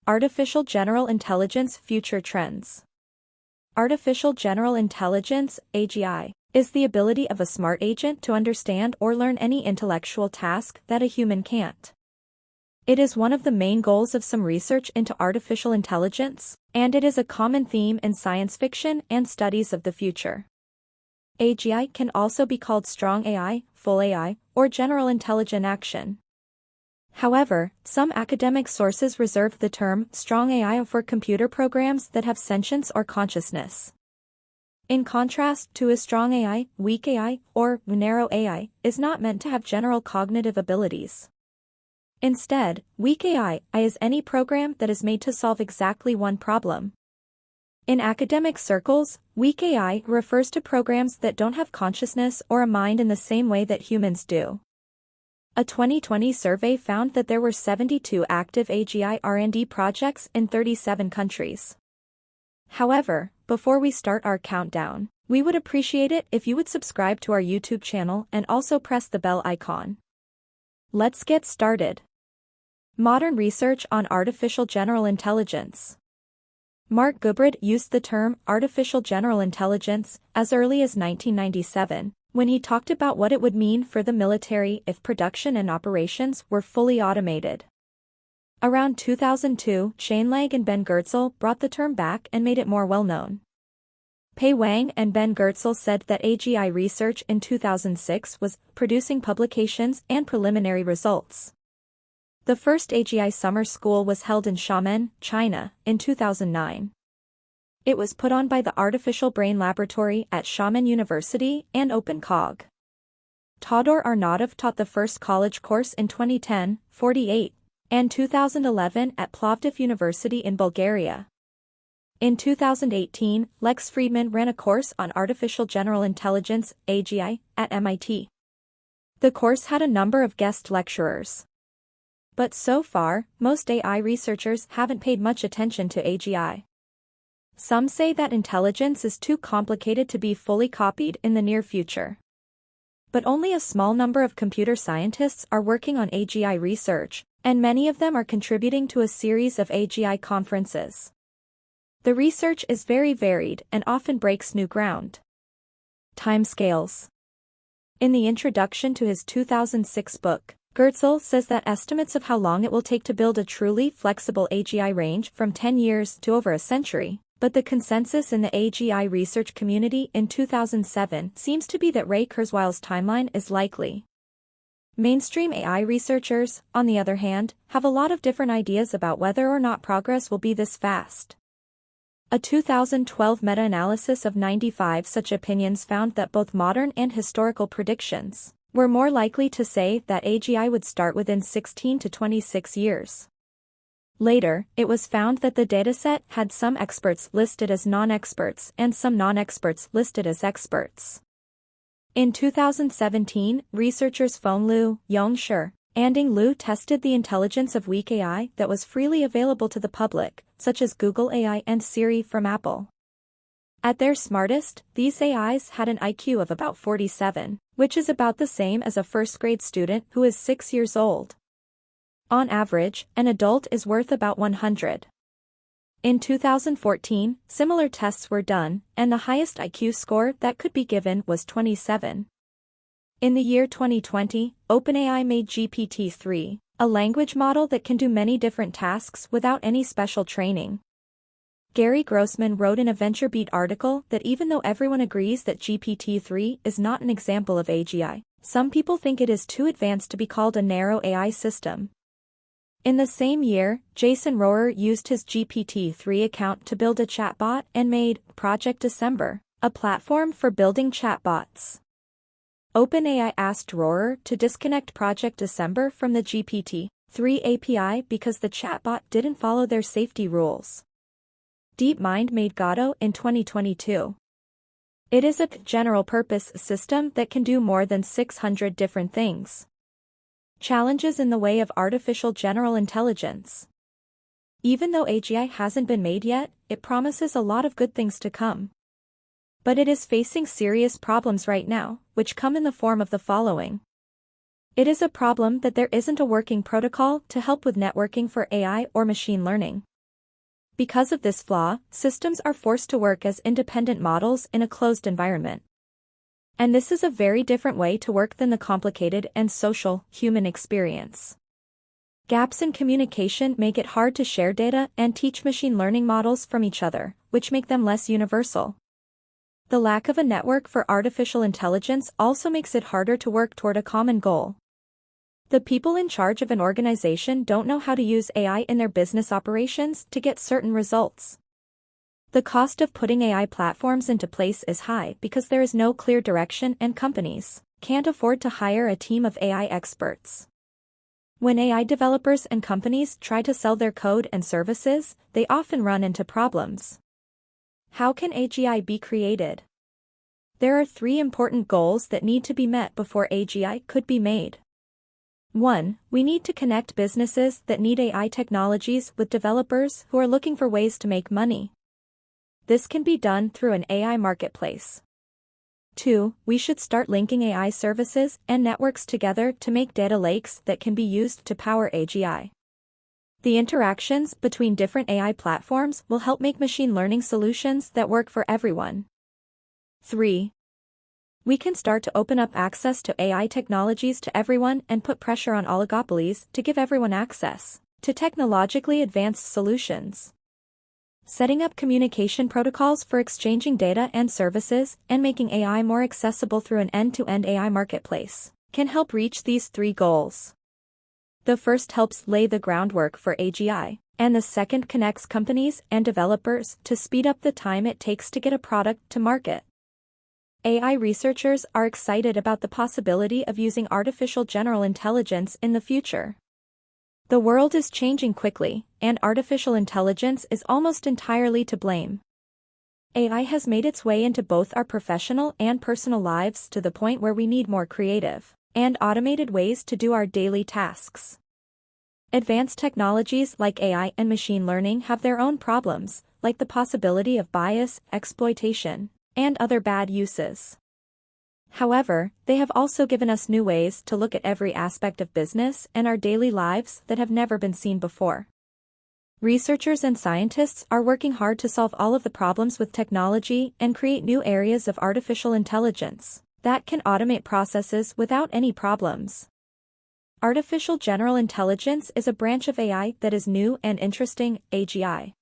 Artificial General Intelligence Future Trends. Artificial General Intelligence, AGI, is the ability of a smart agent to understand or learn any intellectual task that a human can't. It is one of the main goals of some research into artificial intelligence, and it is a common theme in science fiction and studies of the future. AGI can also be called strong AI, full AI, or general intelligent action. However, some academic sources reserve the term strong AI for computer programs that have sentience or consciousness. In contrast to a strong AI, weak AI, or narrow AI, is not meant to have general cognitive abilities. Instead, weak AI is any program that is made to solve exactly one problem. In academic circles, weak AI refers to programs that don't have consciousness or a mind in the same way that humans do. A 2020 survey found that there were 72 active AGI R&D projects in 37 countries. However, before we start our countdown, we would appreciate it if you would subscribe to our YouTube channel and also press the bell icon. Let's get started. Modern research on artificial general intelligence. Mark Gubrud used the term artificial general intelligence as early as 1997, when he talked about what it would mean for the military if production and operations were fully automated. Around 2002, Shane Lang and Ben Goertzel brought the term back and made it more well-known. Pei Wang and Ben Goertzel said that AGI research in 2006 was producing publications and preliminary results. The first AGI summer school was held in Xiamen, China, in 2009. It was put on by the Artificial Brain Laboratory at Xiamen University and OpenCog. Todor Arnautov taught the first college course in 2010, 48, and 2011 at Plovdiv University in Bulgaria. In 2018, Lex Friedman ran a course on artificial general intelligence, AGI, at MIT. The course had a number of guest lecturers. But so far, most AI researchers haven't paid much attention to AGI. Some say that intelligence is too complicated to be fully copied in the near future. But only a small number of computer scientists are working on AGI research, and many of them are contributing to a series of AGI conferences. The research is very varied and often breaks new ground. Timescales. In the introduction to his 2006 book, Goertzel says that estimates of how long it will take to build a truly flexible AGI range from 10 years to over a century. But the consensus in the AGI research community in 2007 seems to be that Ray Kurzweil's timeline is likely. Mainstream AI researchers, on the other hand, have a lot of different ideas about whether or not progress will be this fast. A 2012 meta-analysis of 95 such opinions found that both modern and historical predictions were more likely to say that AGI would start within 16 to 26 years. Later, it was found that the dataset had some experts listed as non-experts and some non-experts listed as experts. In 2017, researchers Feng Liu, Yongshi, and Ying Liu tested the intelligence of weak AI that was freely available to the public, such as Google AI and Siri from Apple. At their smartest, these AIs had an IQ of about 47, which is about the same as a first-grade student who is 6 years old. On average, an adult is worth about 100. In 2014, similar tests were done, and the highest IQ score that could be given was 27. In the year 2020, OpenAI made GPT-3, a language model that can do many different tasks without any special training. Gary Grossman wrote in a VentureBeat article that even though everyone agrees that GPT-3 is not an example of AGI, some people think it is too advanced to be called a narrow AI system. In the same year, Jason Rohrer used his GPT-3 account to build a chatbot and made Project December, a platform for building chatbots. OpenAI asked Rohrer to disconnect Project December from the GPT-3 API because the chatbot didn't follow their safety rules. DeepMind made Godot in 2022. It is a general-purpose system that can do more than 600 different things. Challenges in the way of artificial general intelligence. Even though AGI hasn't been made yet, it promises a lot of good things to come. But it is facing serious problems right now, which come in the form of the following. It is a problem that there isn't a working protocol to help with networking for AI or machine learning. Because of this flaw, systems are forced to work as independent models in a closed environment. And this is a very different way to work than the complicated and social, human experience. Gaps in communication make it hard to share data and teach machine learning models from each other, which make them less universal. The lack of a network for artificial intelligence also makes it harder to work toward a common goal. The people in charge of an organization don't know how to use AI in their business operations to get certain results. The cost of putting AI platforms into place is high because there is no clear direction and companies can't afford to hire a team of AI experts. When AI developers and companies try to sell their code and services, they often run into problems. How can AGI be created? There are 3 important goals that need to be met before AGI could be made. 1. We need to connect businesses that need AI technologies with developers who are looking for ways to make money. This can be done through an AI marketplace. 2. We should start linking AI services and networks together to make data lakes that can be used to power AGI. The interactions between different AI platforms will help make machine learning solutions that work for everyone. 3. We can start to open up access to AI technologies to everyone and put pressure on oligopolies to give everyone access to technologically advanced solutions. Setting up communication protocols for exchanging data and services and making AI more accessible through an end-to-end AI marketplace can help reach these 3 goals. The first helps lay the groundwork for AGI, and the second connects companies and developers to speed up the time it takes to get a product to market. AI researchers are excited about the possibility of using artificial general intelligence in the future. The world is changing quickly, and artificial intelligence is almost entirely to blame. AI has made its way into both our professional and personal lives to the point where we need more creative and automated ways to do our daily tasks. Advanced technologies like AI and machine learning have their own problems, like the possibility of bias, exploitation, and other bad uses. However, they have also given us new ways to look at every aspect of business and our daily lives that have never been seen before. Researchers and scientists are working hard to solve all of the problems with technology and create new areas of artificial intelligence that can automate processes without any problems. Artificial general intelligence is a branch of AI that is new and interesting, AGI.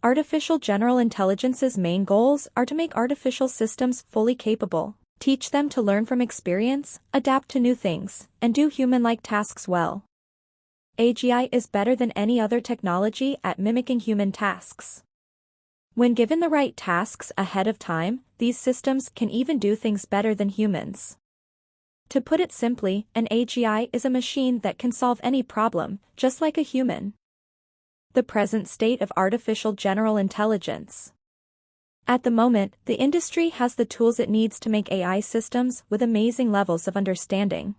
Artificial general intelligence's main goals are to make artificial systems fully capable, teach them to learn from experience, adapt to new things, and do human-like tasks well. AGI is better than any other technology at mimicking human tasks. When given the right tasks ahead of time, these systems can even do things better than humans. To put it simply, an AGI is a machine that can solve any problem, just like a human. The present state of artificial general intelligence. At the moment, the industry has the tools it needs to make AI systems with amazing levels of understanding.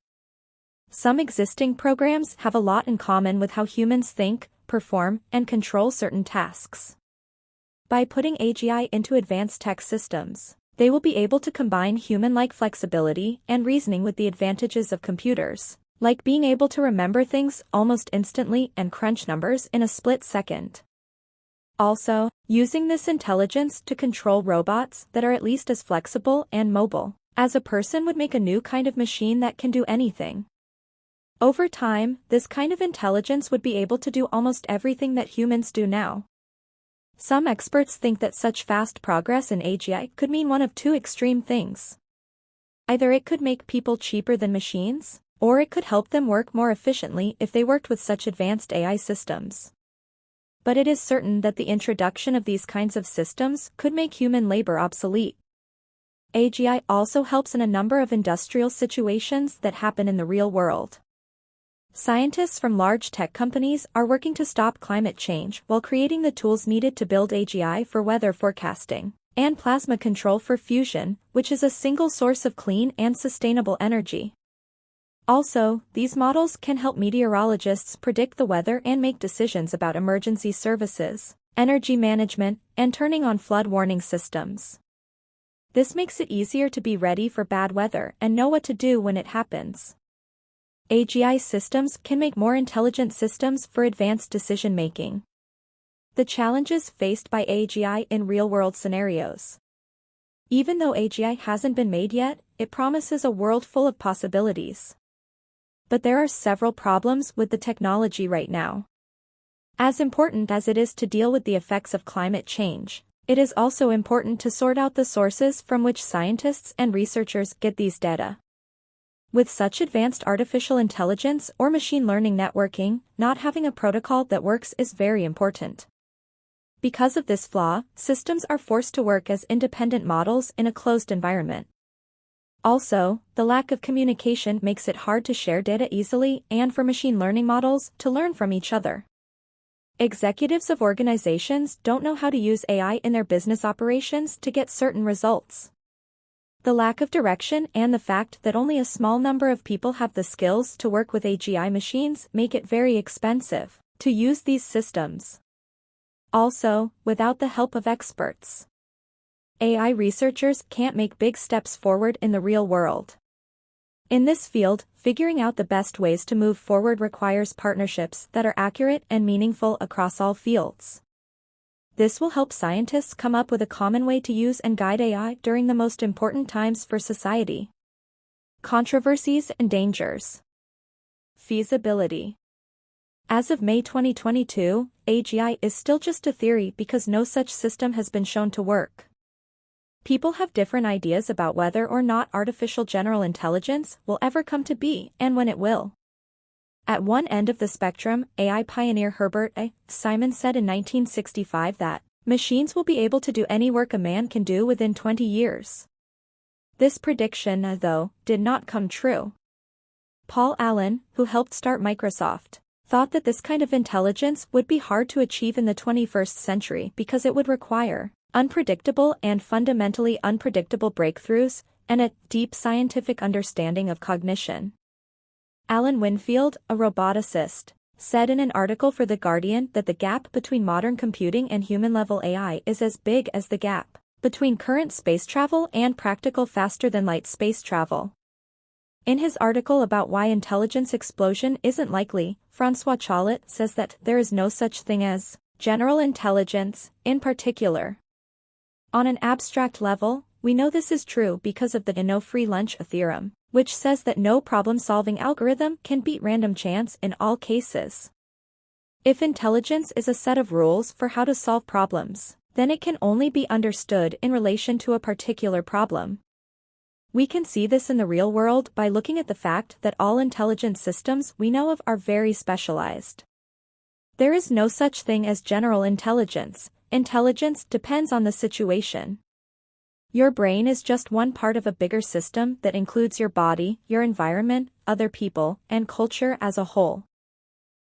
Some existing programs have a lot in common with how humans think, perform, and control certain tasks. By putting AGI into advanced tech systems, they will be able to combine human-like flexibility and reasoning with the advantages of computers, like being able to remember things almost instantly and crunch numbers in a split second. Also, using this intelligence to control robots that are at least as flexible and mobile as a person would make a new kind of machine that can do anything. Over time, this kind of intelligence would be able to do almost everything that humans do now. Some experts think that such fast progress in AGI could mean one of 2 extreme things. Either it could make people cheaper than machines, or it could help them work more efficiently if they worked with such advanced AI systems. But it is certain that the introduction of these kinds of systems could make human labor obsolete. AGI also helps in a number of industrial situations that happen in the real world. Scientists from large tech companies are working to stop climate change while creating the tools needed to build AGI for weather forecasting and plasma control for fusion, which is a single source of clean and sustainable energy. Also, these models can help meteorologists predict the weather and make decisions about emergency services, energy management, and turning on flood warning systems. This makes it easier to be ready for bad weather and know what to do when it happens. AGI systems can make more intelligent systems for advanced decision-making. The challenges faced by AGI in real-world scenarios. Even though AGI hasn't been made yet, it promises a world full of possibilities. But there are several problems with the technology right now. As important as it is to deal with the effects of climate change, it is also important to sort out the sources from which scientists and researchers get these data. With such advanced artificial intelligence or machine learning networking, not having a protocol that works is very important. Because of this flaw, systems are forced to work as independent models in a closed environment. Also, the lack of communication makes it hard to share data easily and for machine learning models to learn from each other. Executives of organizations don't know how to use AI in their business operations to get certain results. The lack of direction and the fact that only a small number of people have the skills to work with AGI machines make it very expensive to use these systems. Also, without the help of experts, AI researchers can't make big steps forward in the real world. In this field, figuring out the best ways to move forward requires partnerships that are accurate and meaningful across all fields. This will help scientists come up with a common way to use and guide AI during the most important times for society. Controversies and dangers. Feasibility. As of May 2022, AGI is still just a theory because no such system has been shown to work. People have different ideas about whether or not artificial general intelligence will ever come to be and when it will. At one end of the spectrum, AI pioneer Herbert A. Simon said in 1965 that machines will be able to do any work a man can do within 20 years. This prediction, though, did not come true. Paul Allen, who helped start Microsoft, thought that this kind of intelligence would be hard to achieve in the 21st century because it would require unpredictable and fundamentally unpredictable breakthroughs and a deep scientific understanding of cognition. Alan Winfield, a roboticist, said in an article for The Guardian that the gap between modern computing and human-level AI is as big as the gap between current space travel and practical faster-than-light space travel. In his article about why intelligence explosion isn't likely, François Chollet says that there is no such thing as general intelligence, in particular. On an abstract level, we know this is true because of the no free lunch theorem, which says that no problem-solving algorithm can beat random chance in all cases. If intelligence is a set of rules for how to solve problems, then it can only be understood in relation to a particular problem. We can see this in the real world by looking at the fact that all intelligent systems we know of are very specialized. There is no such thing as general intelligence. Intelligence depends on the situation. Your brain is just one part of a bigger system that includes your body, your environment, other people, and culture as a whole.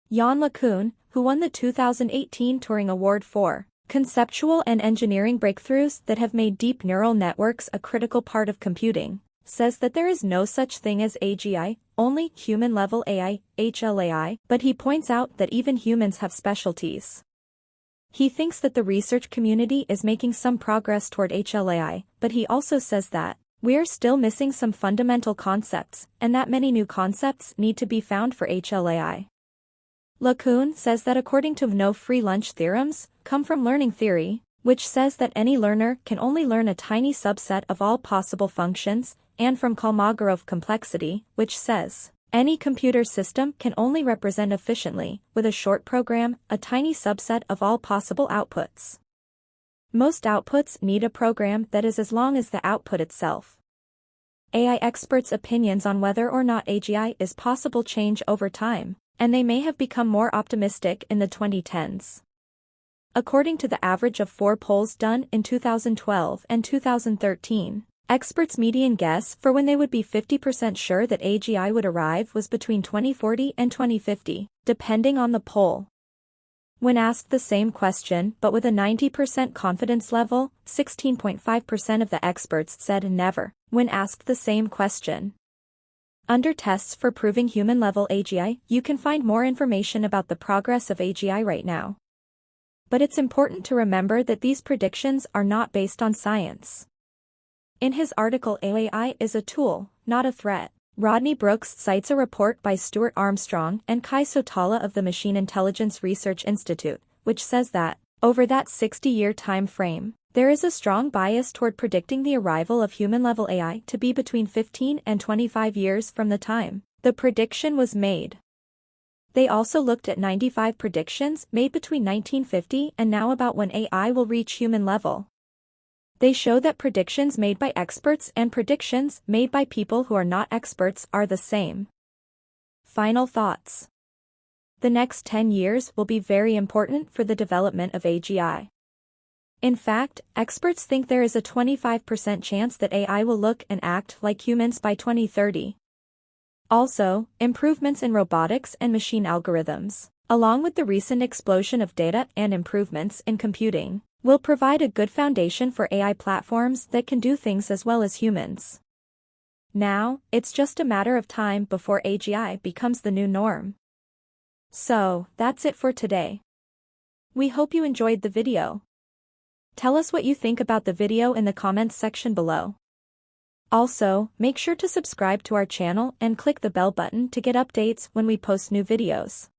Yann LeCun, who won the 2018 Turing Award for conceptual and engineering breakthroughs that have made deep neural networks a critical part of computing, says that there is no such thing as AGI, only human-level AI, HLAI, but he points out that even humans have specialties. He thinks that the research community is making some progress toward HLAI, but he also says that we're still missing some fundamental concepts, and that many new concepts need to be found for HLAI. LeCun says that according to no free lunch theorems, come from learning theory, which says that any learner can only learn a tiny subset of all possible functions, and from Kolmogorov complexity, which says any computer system can only represent efficiently, with a short program, a tiny subset of all possible outputs. Most outputs need a program that is as long as the output itself. AI experts' opinions on whether or not AGI is possible change over time, and they may have become more optimistic in the 2010s. According to the average of 4 polls done in 2012 and 2013, experts' median guess for when they would be 50% sure that AGI would arrive was between 2040 and 2050, depending on the poll. When asked the same question but with a 90% confidence level, 16.5% of the experts said never, when asked the same question. Under tests for proving human-level AGI, you can find more information about the progress of AGI right now. But it's important to remember that these predictions are not based on science. In his article AI is a tool, not a threat, Rodney Brooks cites a report by Stuart Armstrong and Kai Sotala of the Machine Intelligence Research Institute, which says that Over that 60-year time frame, there is a strong bias toward predicting the arrival of human-level AI to be between 15 and 25 years from the time the prediction was made. They also looked at 95 predictions made between 1950 and now about when AI will reach human level. They show that predictions made by experts and predictions made by people who are not experts are the same. Final thoughts. The next 10 years will be very important for the development of AGI. In fact, experts think there is a 25% chance that AI will look and act like humans by 2030. Also, improvements in robotics and machine algorithms, along with the recent explosion of data and improvements in computing, will provide a good foundation for AI platforms that can do things as well as humans. Now, it's just a matter of time before AGI becomes the new norm. So, that's it for today. We hope you enjoyed the video. Tell us what you think about the video in the comments section below. Also, make sure to subscribe to our channel and click the bell button to get updates when we post new videos.